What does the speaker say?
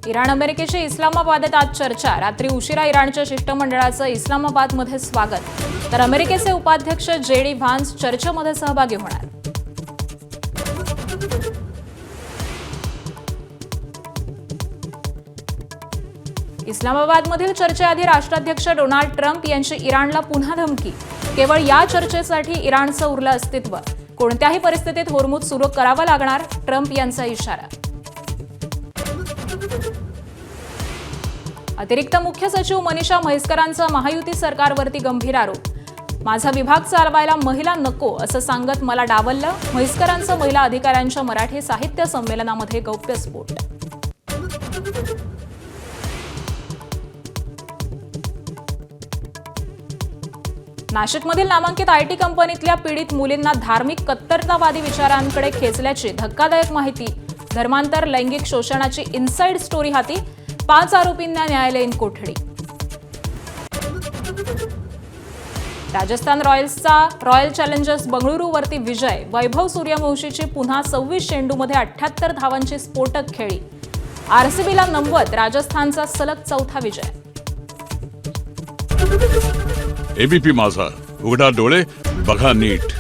Iran अमेरिकेची इस्लामाबादेत आज चर्चा। रात्री उशिरा इराणच्या शिष्टमंडळाचं इस्लामाबादमध्ये स्वागत, तर अमेरिकेचे उपाध्यक्ष जेडी व्हान्स चर्चेमध्ये सहभागी होणार। इस्लामाबादमधील चर्चेआधी राष्ट्राध्यक्ष डोनाल्ड ट्रम्प यांची इराणला पुन्हा धमकी। केवळ या चर्चेसाठी इराणचं उरलं अस्तित्व, कोणत्याही परिस्थितीत होर्मुझ सुरू करावं लागणार, ट्रम्प यांचा इशारा। अतिरिक्त मुख्य सचिव मनीषा म्हैसकरांचा महायुती सरकारवरती गंभीर आरोप। माझा विभाग चालवायला महिला नको असं सांगत मला डावललं, म्हैसकरांचं महिला अधिकाऱ्यांच्या मराठी साहित्य संमेलनामध्ये गौप्यस्फोट। नाशिकमधील नामांकित आयटी कंपनीतल्या पीडित मुलींना धार्मिक कट्टरतावादी विचारांकडे खेचल्याची धक्कादायक माहिती। धर्मांतर लैंगिक शोषणाची इनसाइड स्टोरी हाती, 5 आरोपींना न्यायालयीन कोठडी। राजस्थान रॉयल्सचा रॉयल चॅलेंजर्स बंगळुरूवरती विजय। वैभव सूर्यवंशीची पुन्हा 26 चेंडूमध्ये 78 धावांची स्फोटक खेळी। आरसीबीला 90, राजस्थानचा सलग 4था विजय। एबीपी माझा, उघडा डोळे बघा नीट।